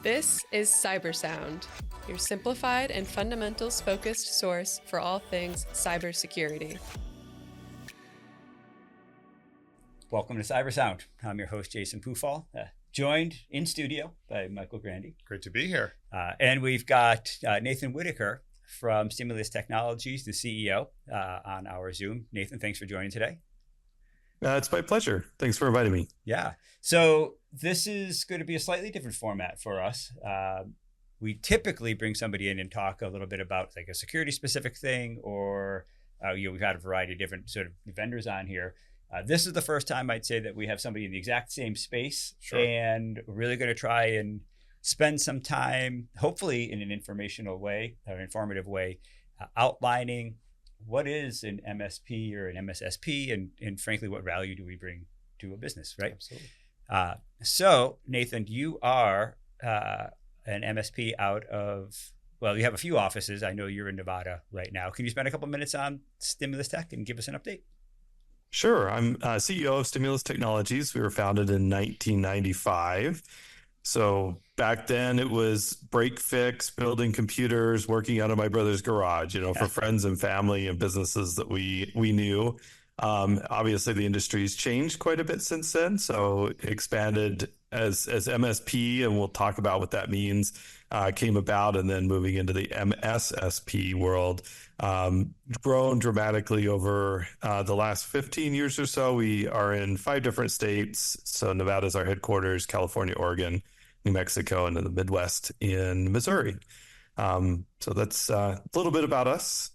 This is CyberSound, your simplified and fundamentals-focused source for all things cybersecurity. Welcome to CyberSound. I'm your host, Jason Pufahl, joined in studio by Michael Grande. Great to be here. And we've got Nathan Whittacre from Stimulus Technologies, the CEO, on our Zoom. Nathan, thanks for joining today. It's my pleasure. Thanks for inviting me. Yeah. So this is going to be a slightly different format for us. We typically bring somebody in and talk a little bit about like a security specific thing, or we've had a variety of different sort of vendors on here. This is the first time I'd say that we have somebody in the exact same space. Sure. And we're really going to try and spend some time, hopefully in an informational way or informative way, outlining what is an MSP or an MSSP, and frankly, what value do we bring to a business, right? Absolutely. So, Nathan, you are an MSP out of, well, you have a few offices. I know you're in Nevada right now. Can you spend a couple minutes on Stimulus Tech and give us an update? Sure. I'm CEO of Stimulus Technologies. We were founded in 1995. So back then it was break fix, building computers, working out of my brother's garage, for friends and family and businesses that we knew. Obviously the industry's changed quite a bit since then. So expanded as MSP, and we'll talk about what that means, came about, and then moving into the MSSP world, grown dramatically over the last 15 years or so. We are in 5 different states. So Nevada's our headquarters, California, Oregon, New Mexico, and in the Midwest in Missouri. So that's a little bit about us.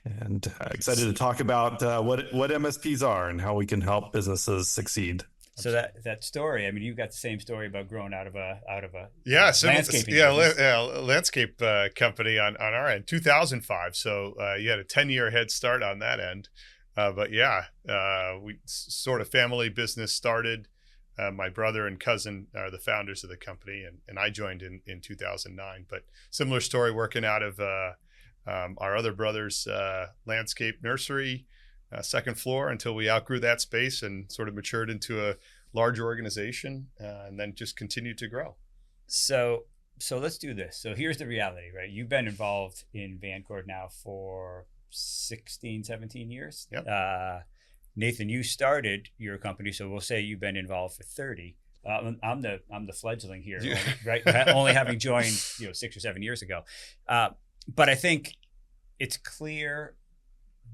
And excited to talk about what MSPs are and how we can help businesses succeed. So that story, I mean, you've got the same story about growing out of a landscaping business. Landscape company on our end, 2005. So you had a 10-year head start on that end. We sort of family business started. My brother and cousin are the founders of the company, and I joined in 2009. But similar story, working out of our other brother's landscape nursery, second floor, until we outgrew that space and sort of matured into a larger organization, and then just continued to grow. So let's do this. So here's the reality, right? You've been involved in Vancord now for 16, 17 years. Yep. Nathan, you started your company, so we'll say you've been involved for 30. I'm the fledgling here, right? Only having joined 6 or 7 years ago. But I think it's clear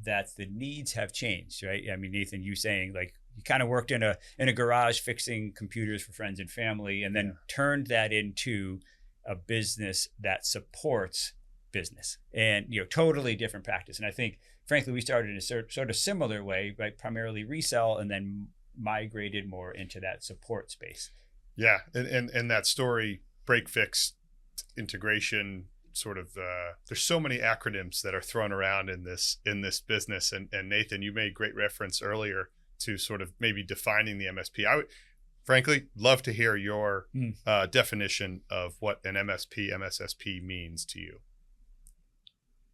that the needs have changed, right? I mean, Nathan, you saying like you kind of worked in a garage fixing computers for friends and family, and then turned that into a business that supports business, and totally different practice. And I think, frankly, we started in a sort of similar way, right? Primarily resell, and then migrated more into that support space. Yeah, and that story, break fix, integration, sort of there's so many acronyms that are thrown around in this business, and Nathan, you made great reference earlier to sort of maybe defining the MSP. I would frankly love to hear your definition of what an MSSP means to you.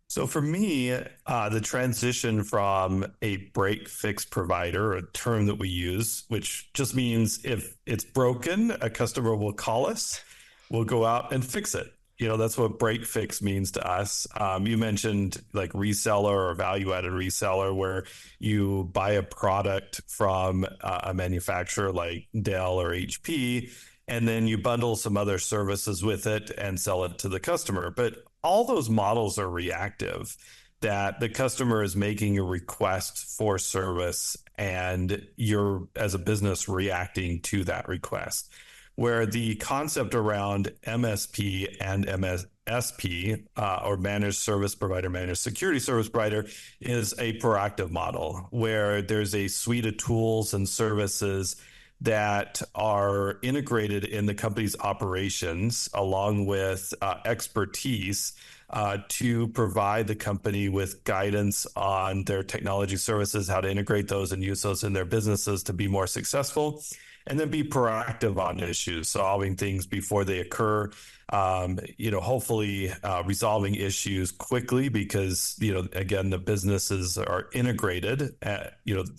So for me, the transition from a break fix provider, a term that we use, which just means if it's broken, a customer will call us, we'll go out and fix it. That's what break fix means to us. You mentioned like reseller or value-added reseller, where you buy a product from a manufacturer like Dell or HP, and then you bundle some other services with it and sell it to the customer. But all those models are reactive, that the customer is making a request for service and you're, as a business, reacting to that request. Where the concept around MSP and MSSP, or managed service provider, managed security service provider, is a proactive model where there's a suite of tools and services that are integrated in the company's operations, along with expertise to provide the company with guidance on their technology services, how to integrate those and use those in their businesses to be more successful. And then be proactive on issues, solving things before they occur, hopefully resolving issues quickly because, again, the businesses are integrated,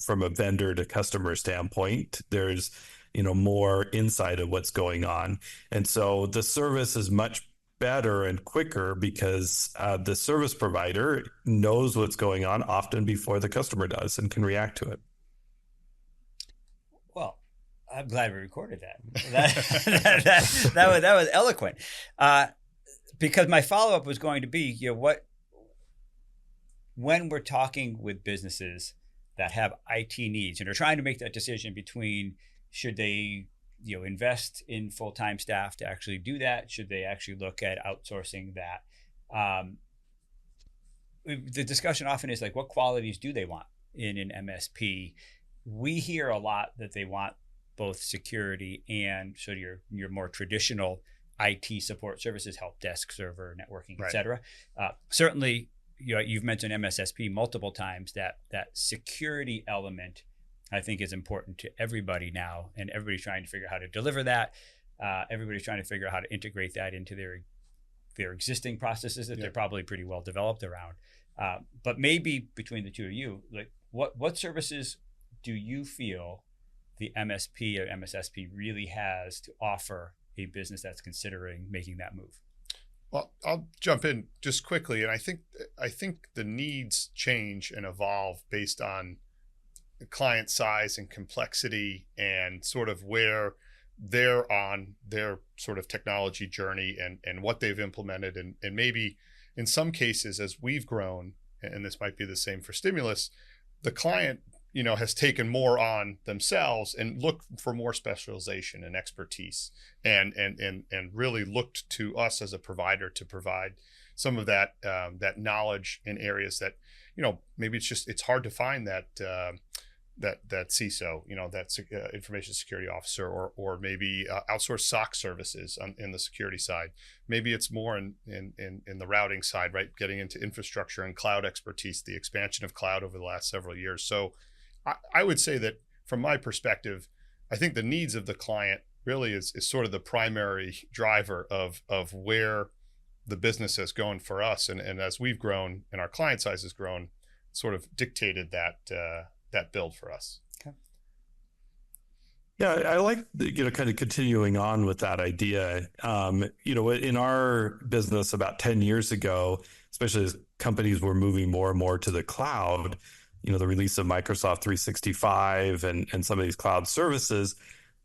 from a vendor to customer standpoint. There's more insight of what's going on. And so the service is much better and quicker because the service provider knows what's going on often before the customer does and can react to it. Well, I'm glad we recorded that. That was eloquent. Because my follow-up was going to be, when we're talking with businesses that have IT needs and are trying to make that decision between should they invest in full-time staff to actually do that, should they actually look at outsourcing that, the discussion often is like, what qualities do they want in an MSP? We hear a lot that they want both security and sort of your more traditional IT support services, help desk, server, networking, et cetera. Certainly, you've mentioned MSSP multiple times. That security element, I think, is important to everybody now, and everybody's trying to figure out how to deliver that. Everybody's trying to figure out how to integrate that into their existing processes that they're probably pretty well developed around. But maybe between the two of you, like what services do you feel the MSP or MSSP really has to offer a business that's considering making that move? Well, I'll jump in just quickly, and I think the needs change and evolve based on the client size and complexity and sort of where they're on their sort of technology journey and what they've implemented, and maybe in some cases as we've grown, and this might be the same for Stimulus, the client has taken more on themselves and looked for more specialization and expertise, and really looked to us as a provider to provide some of that knowledge in areas that maybe it's hard to find that CISO, that information security officer, or maybe outsource SOC services in the security side. Maybe it's more in the routing side, right? Getting into infrastructure and cloud expertise, the expansion of cloud over the last several years. So I would say that from my perspective, I think the needs of the client really is sort of the primary driver of where the business has gone for us. And as we've grown and our client size has grown, sort of dictated that build for us. Okay. Yeah, I like kind of continuing on with that idea. In our business about 10 years ago, especially as companies were moving more and more to the cloud, the release of Microsoft 365 and some of these cloud services,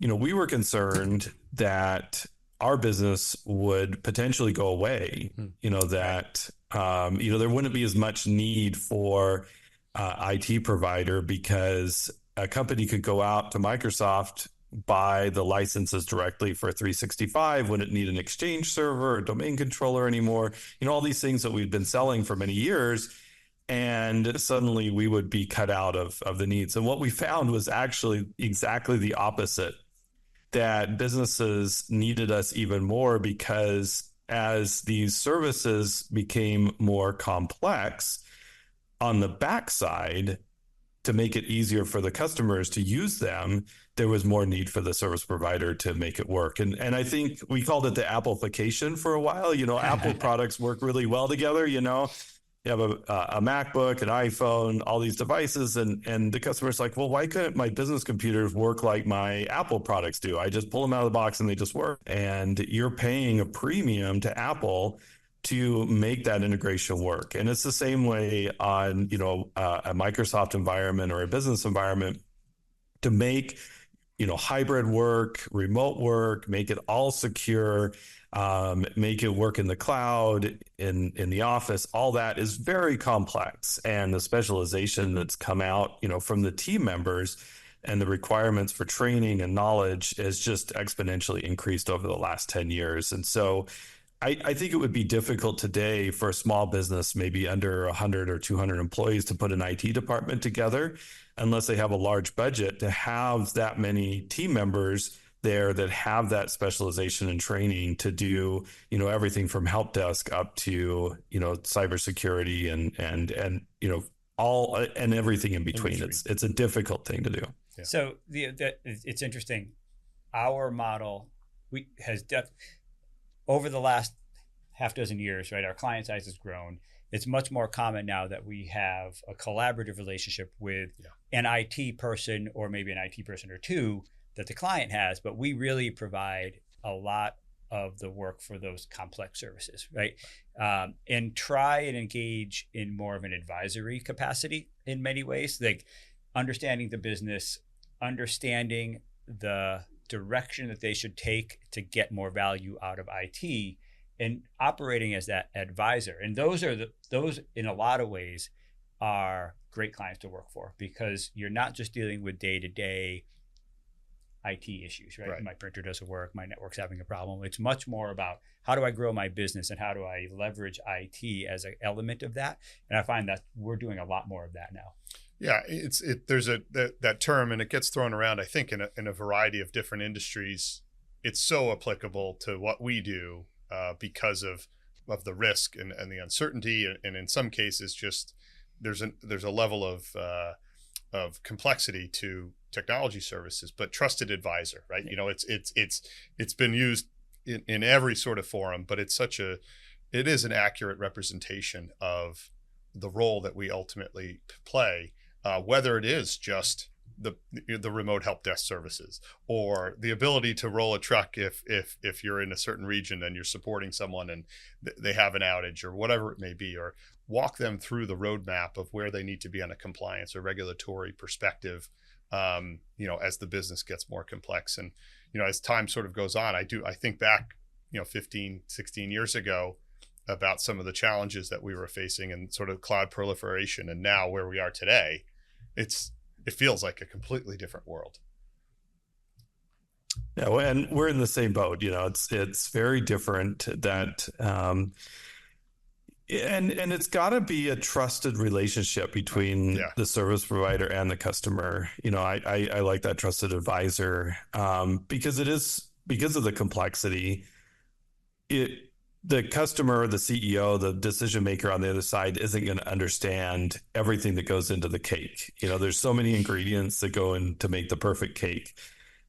we were concerned that our business would potentially go away, that there wouldn't be as much need for IT provider because a company could go out to Microsoft, buy the licenses directly for 365, wouldn't need an Exchange server or domain controller anymore, all these things that we've been selling for many years. And suddenly we would be cut out of the needs. And what we found was actually exactly the opposite, that businesses needed us even more because as these services became more complex, on the backside, to make it easier for the customers to use them, there was more need for the service provider to make it work. And I think we called it the Appleification for a while. Apple products work really well together. You have a MacBook, an iPhone, all these devices, and the customer's like, well, why couldn't my business computers work like my Apple products do? I just pull them out of the box and they just work. And you're paying a premium to Apple to make that integration work. And it's the same way on, a Microsoft environment or a business environment to make, hybrid work, remote work, make it all secure, make it work in the cloud, in the office. All that is very complex. And the specialization that's come out, from the team members and the requirements for training and knowledge is just exponentially increased over the last 10 years. And so I think it would be difficult today for a small business, maybe under 100 or 200 employees, to put an IT department together unless they have a large budget to have that many team members there that have that specialization and training to do, everything from help desk up to, cybersecurity and all and everything in between. It's a difficult thing to do. Yeah. So it's interesting. Our model has over the last half dozen years, right? Our client size has grown. It's much more common now that we have a collaborative relationship with an IT person or maybe an IT person or two that the client has, but we really provide a lot of the work for those complex services, right? And try and engage in more of an advisory capacity in many ways, like understanding the business, understanding the direction that they should take to get more value out of IT, and operating as that advisor. And those in a lot of ways are great clients to work for, because you're not just dealing with day-to-day IT issues, right? My printer doesn't work, my network's having a problem. It's much more about how do I grow my business and how do I leverage IT as an element of that. And I find that we're doing a lot more of that now. Yeah, there's that term, and it gets thrown around, I think, in a variety of different industries. It's so applicable to what we do because of the risk and the uncertainty, and in some cases, just there's a level of complexity to technology services. But trusted advisor, right? Yeah. You know, it's been used in every sort of forum, but it is an accurate representation of the role that we ultimately play. Whether it is just the remote help desk services, or the ability to roll a truck if you're in a certain region and you're supporting someone and they have an outage, or whatever it may be, or walk them through the roadmap of where they need to be on a compliance or regulatory perspective, as the business gets more complex. And, as time sort of goes on, I think back, 15, 16 years ago, about some of the challenges that we were facing and sort of cloud proliferation, and now where we are today, it feels like a completely different world. Yeah, well, and we're in the same boat. It's very different. That and it's got to be a trusted relationship between the service provider and the customer. I like that trusted advisor because of the complexity. The customer, the CEO, the decision maker on the other side isn't going to understand everything that goes into the cake. There's so many ingredients that go in to make the perfect cake.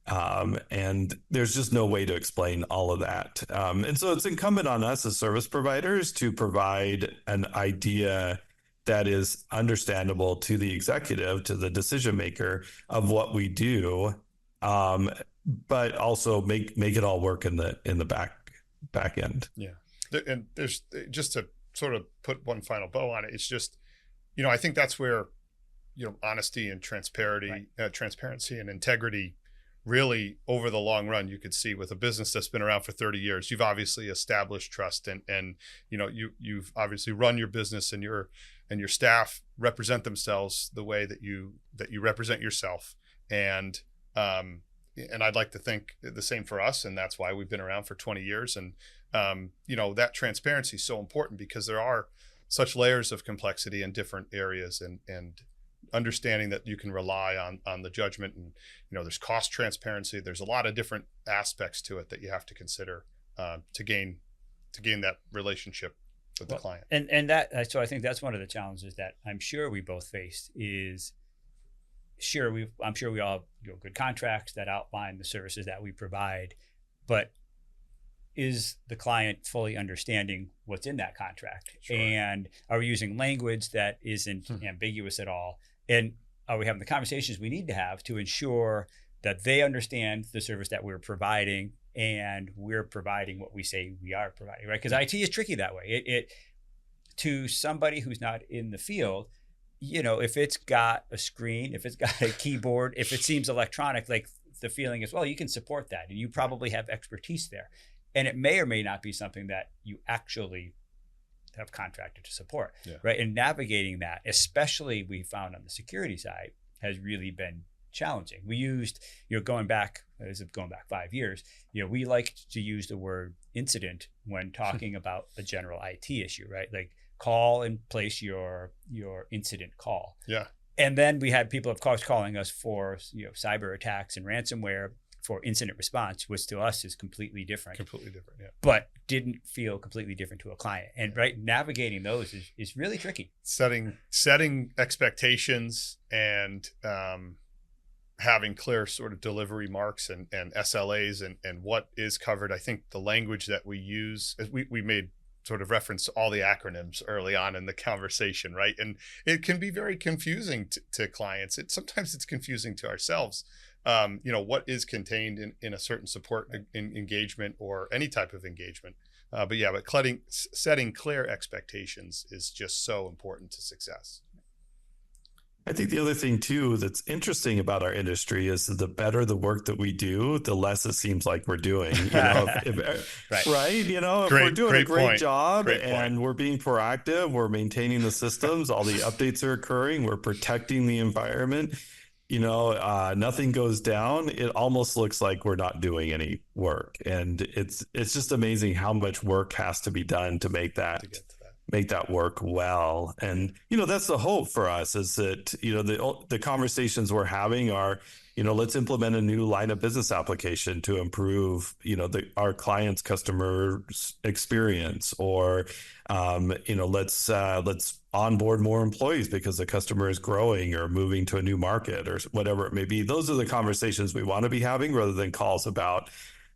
And there's just no way to explain all of that. And so it's incumbent on us as service providers to provide an idea that is understandable to the executive, to the decision maker, of what we do, but also make it all work in the back end. Yeah. And there's, just to sort of put one final bow on it, it's just, I think that's where, honesty and transparency and integrity really, over the long run, you could see with a business that's been around for 30 years, you've obviously established trust, and you've obviously run your business, and your staff represent themselves the way that you represent yourself. And I'd like to think the same for us, and that's why we've been around for 20 years. And that transparency is so important, because there are such layers of complexity in different areas, and understanding that you can rely on the judgment, and there's cost transparency. There's a lot of different aspects to it that you have to consider to gain that relationship with the client. And that, so I think that's one of the challenges that I'm sure we both faced is, I'm sure we all have good contracts that outline the services that we provide, but is the client fully understanding what's in that contract? Sure. And are we using language that isn't ambiguous at all? And are we having the conversations we need to have to ensure that they understand the service that we're providing, and we're providing what we say we are providing, right? Because IT is tricky that way. It to somebody who's not in the field, if it's got a screen, if it's got a keyboard, if it seems electronic, like the feeling is, well, you can support that, and you probably have expertise there. And it may or may not be something that you actually have contracted to support, right? And navigating that, especially we found on the security side, has really been challenging. We used, going back 5 years, we liked to use the word incident when talking about a general IT issue, right? Like, call and place your incident call. Yeah. And then we had people, of course, calling us for cyber attacks and ransomware for incident response, which to us is completely different. Yeah. But didn't feel completely different to a client. And navigating those is really tricky. Setting expectations and having clear sort of delivery marks and SLAs and what is covered. I think the language that we use, we made sort of referenced all the acronyms early on in the conversation, right? And it can be very confusing to clients. Sometimes it's confusing to ourselves. What is contained in a certain support engagement or any type of engagement. But setting clear expectations is just so important to success. I think the other thing too that's interesting about our industry is the better the work that we do, the less it seems like we're doing. Right. Right? If we're doing a great job and we're being proactive, we're maintaining the systems, all the updates are occurring, we're protecting the environment. Nothing goes down. It almost looks like we're not doing any work, and it's just amazing how much work has to be done to make that work well. And that's the hope for us, is that the conversations we're having are let's implement a new line of business application to improve our clients' customer experience, or let's onboard more employees because the customer is growing or moving to a new market or whatever it may be. Those are the conversations we want to be having, rather than calls about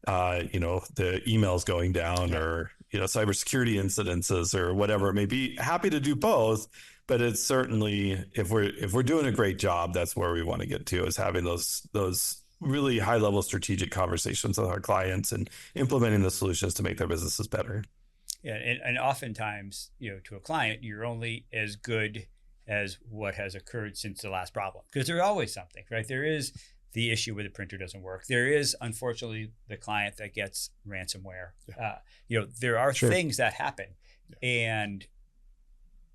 the emails going down or cybersecurity incidences or whatever it may be. Happy to do both, but it's certainly, if we're doing a great job, that's where we want to get to, is having those really high level strategic conversations with our clients and implementing the solutions to make their businesses better. Yeah, and oftentimes, to a client, you're only as good as what has occurred since the last problem, because there's always something, right? There is the issue where the printer doesn't work. There is, unfortunately, the client that gets ransomware. Yeah. There are things that happen. Yeah. And,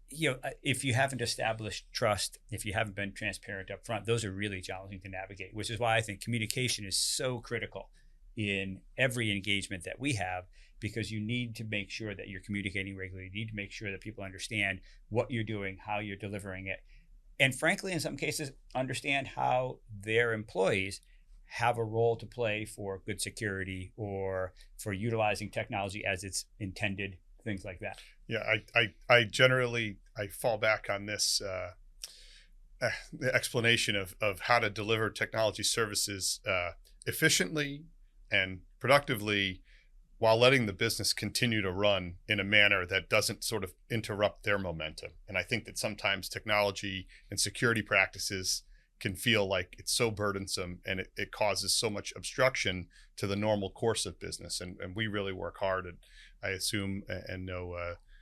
if you haven't established trust, if you haven't been transparent up front, those are really challenging to navigate, which is why I think communication is so critical in every engagement that we have, because you need to make sure that you're communicating regularly. You need to make sure that people understand what you're doing, how you're delivering it. And frankly, in some cases, understand how their employees have a role to play for good security or for utilizing technology as it's intended, things like that. Yeah, I generally fall back on this the explanation of how to deliver technology services efficiently and productively, while letting the business continue to run in a manner that doesn't sort of interrupt their momentum. And I think that sometimes technology and security practices can feel like it's so burdensome, and it causes so much obstruction to the normal course of business. And we really work hard, and I assume and know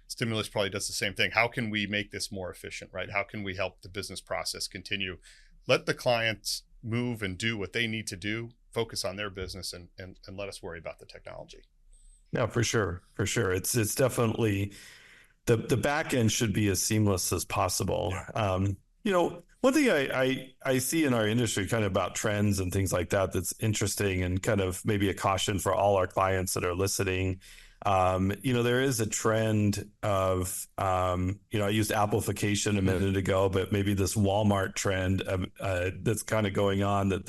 Stimulus probably does the same thing. How can we make this more efficient, right? How can we help the business process continue? Let the clients move and do what they need to do, focus on their business, and let us worry about the technology. No, for sure. It's definitely the back end should be as seamless as possible. One thing I see in our industry kind of about trends and things like that that's interesting, and kind of maybe a caution for all our clients that are listening. There is a trend of, I used Appleification a minute ago, but maybe this Walmart trend that's kind of going on, that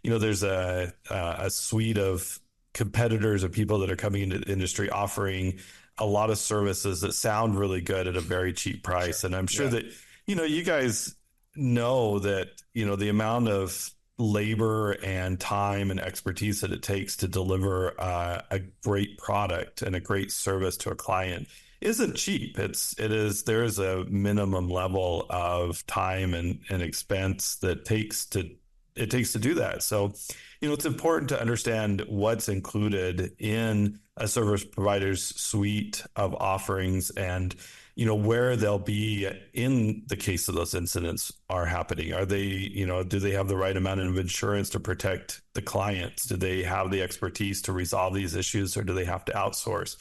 there's a suite of competitors or people that are coming into the industry offering a lot of services that sound really good at a very cheap price. Sure. And I'm sure that, you guys know that, the amount of labor and time and expertise that it takes to deliver a great product and a great service to a client isn't cheap. There is a minimum level of time and expense that it takes to do that. So, it's important to understand what's included in a service provider's suite of offerings, and, where they'll be in the case of those incidents are happening. Are they, do they have the right amount of insurance to protect the clients? Do they have the expertise to resolve these issues, or do they have to outsource?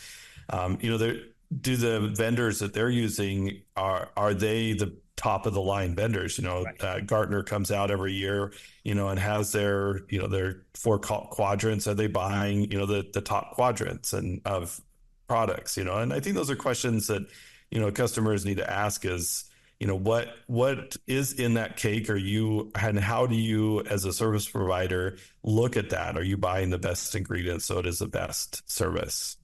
Do the vendors that they're using, are they the top of the line vendors? Right. Gartner comes out every year, and has their 4 quadrants. Are they buying, the top quadrants and of products? And I think those are questions that, customers need to ask is, what is in that cake? And how do you, as a service provider, look at that? Are you buying the best ingredients so it is the best service?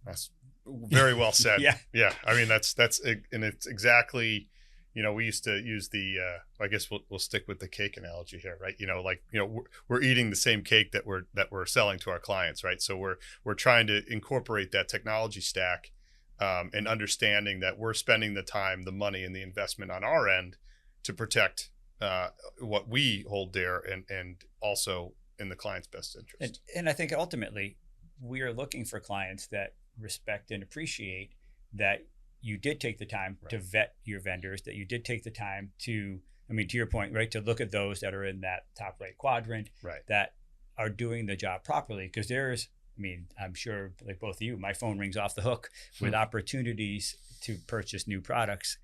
That's very well said. Yeah. I mean, that's and it's exactly, we used to use the, I guess we'll stick with the cake analogy here, right? We're eating the same cake that we're selling to our clients, right? So we're trying to incorporate that technology stack and understanding that we're spending the time, the money, and the investment on our end to protect what we hold dear, and also in the client's best interest. And I think ultimately we are looking for clients that respect and appreciate that you did take the time to vet your vendors, that you did take the time to, I mean, to your point, right, to look at those that are in that top right quadrant, that are doing the job properly. Because there's, I mean, I'm sure like both of you, my phone rings off the hook with opportunities to purchase new products.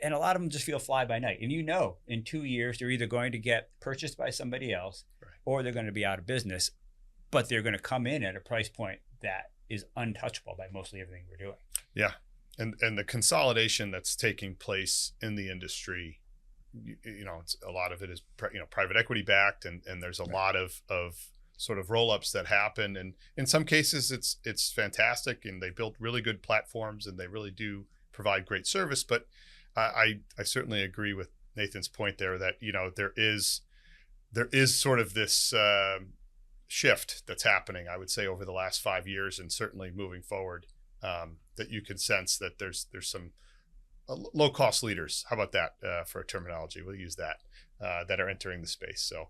And a lot of them just feel fly by night. And you know, in 2 years, they're either going to get purchased by somebody else or they're going to be out of business, but they're going to come in at a price point that is untouchable by mostly everything we're doing. Yeah. And the consolidation that's taking place in the industry, you know, a lot of it is, private equity backed, and there's a lot of sort of roll-ups that happen. And in some cases, it's fantastic, and they built really good platforms, and they really do provide great service. But I certainly agree with Nathan's point there that, you know, there is sort of this shift that's happening, I would say, over the last 5 years, and certainly moving forward, that you can sense that there's some low-cost leaders. How about that for a terminology? We'll use that that are entering the space. So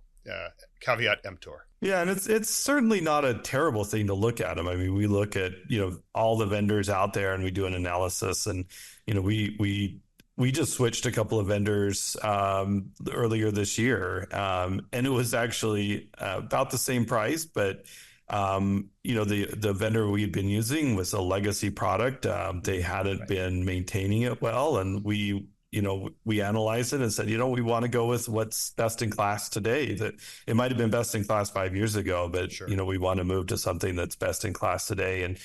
caveat emptor. Yeah, and it's certainly not a terrible thing to look at them. I mean, we look at, you know, all the vendors out there, and we do an analysis, and, you know, we just switched a couple of vendors earlier this year, and it was actually about the same price, but you know, the vendor we had been using was a legacy product. They hadn't been maintaining it well, and we analyzed it and said, you know, we want to go with what's best in class today. That it might have been best in class 5 years ago, but you know, we want to move to something that's best in class today. And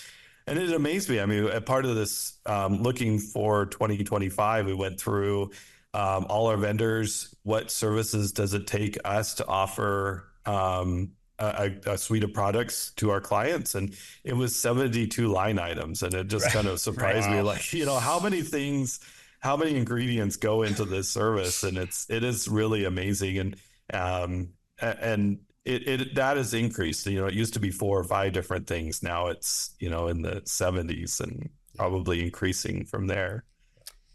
it amazed me. I mean, a part of this looking for 2025, we went through all our vendors. What services does it take us to offer a suite of products to our clients? And it was 72 line items. And it just kind of surprised me, like, you know, how many ingredients go into this service? And it is really amazing. And that has increased. You know, it used to be 4 or 5 different things. Now it's, you know, in the 70s and probably increasing from there.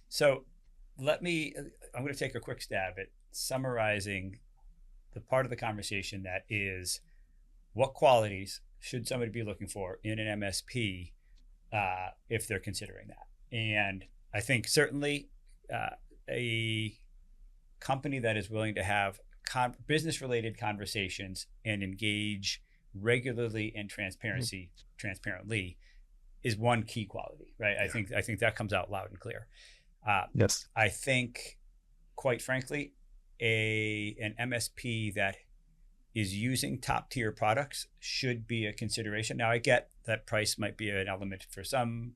So I'm going to take a quick stab at summarizing the part of the conversation that is, what qualities should somebody be looking for in an MSP if they're considering that? And I think certainly a company that is willing to have business-related conversations and engage regularly and transparently is one key quality, right? I think that comes out loud and clear. Yes. I think, quite frankly, an MSP that is using top-tier products should be a consideration. Now, I get that price might be an element for some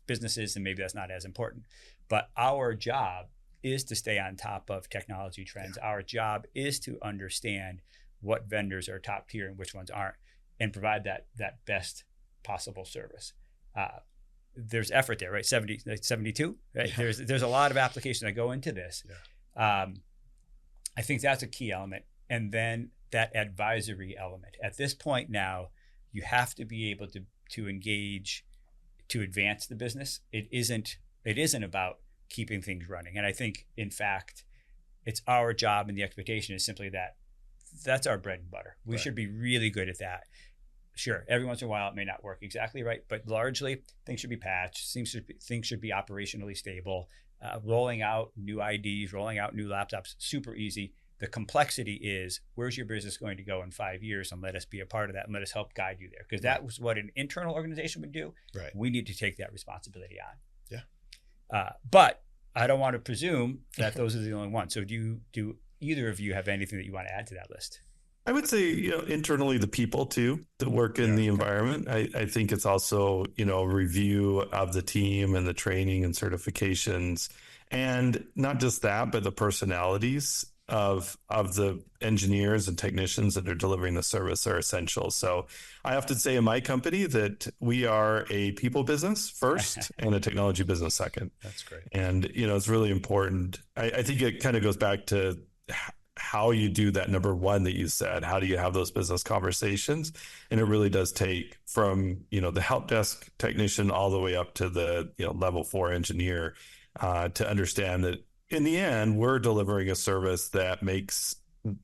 businesses, and maybe that's not as important. But our job is to stay on top of technology trends. Our job is to understand what vendors are top tier and which ones aren't, and provide that best possible service. There's effort there, right? 72, right? Yeah. There's a lot of applications that go into this. Yeah. I think that's a key element. And then that advisory element. At this point now, you have to be able to engage to advance the business. It isn't about keeping things running. And I think, in fact, it's our job, and the expectation is simply that's our bread and butter. We should be really good at that. Sure, every once in a while it may not work exactly right, but largely things should be patched. Things should be operationally stable. Rolling out new IDs, rolling out new laptops, super easy. The complexity is, where's your business going to go in 5 years, and let us be a part of that, and let us help guide you there. Because that was what an internal organization would do. Right. We need to take that responsibility on. Yeah. But I don't want to presume that those are the only ones. So do either of you have anything that you want to add to that list? I would say, you know, internally, the people too that work in the environment. I think it's also, you know, review of the team and the training and certifications, and not just that, but the personalities of the engineers and technicians that are delivering the service are essential. So I often say in my company that we are a people business first and a technology business second. That's great. And, you know, it's really important. I think it kind of goes back to how you do that number one that you said. How do you have those business conversations? And it really does take from, the help desk technician all the way up to the, level 4 engineer to understand that in the end, we're delivering a service that makes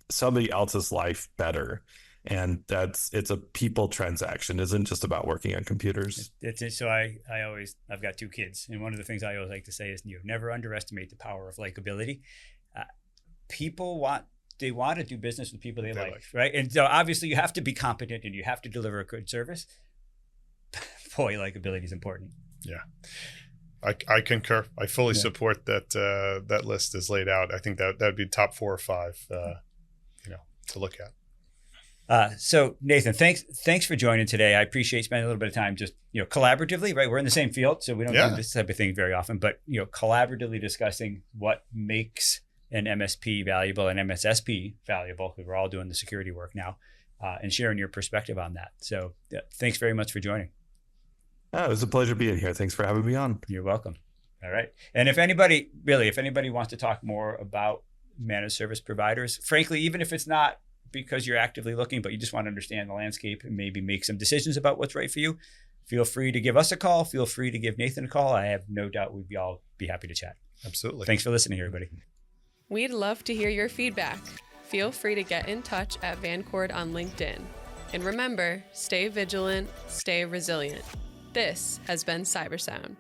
somebody else's life better. And it's a people transaction. It isn't just about working on computers. So I've got 2 kids. And one of the things I always like to say is, never underestimate the power of likability. People want to do business with people they like, right? And so obviously you have to be competent and you have to deliver a good service. Boy, likability is important. Yeah. I concur. I fully support that that list is laid out. I think that'd be top 4 or 5, to look at. So Nathan, thanks for joining today. I appreciate spending a little bit of time just, collaboratively, right? We're in the same field, so we don't do this type of thing very often, but, collaboratively discussing what makes an MSP valuable and MSSP valuable, because we're all doing the security work now, and sharing your perspective on that. So thanks very much for joining. It was a pleasure being here. Thanks for having me on. You're welcome. All right. And if anybody wants to talk more about managed service providers, frankly, even if it's not because you're actively looking, but you just want to understand the landscape and maybe make some decisions about what's right for you, feel free to give us a call. Feel free to give Nathan a call. I have no doubt we'd all be happy to chat. Absolutely. Thanks for listening, everybody. We'd love to hear your feedback. Feel free to get in touch at Vancord on LinkedIn. And remember, stay vigilant, stay resilient. This has been CyberSound.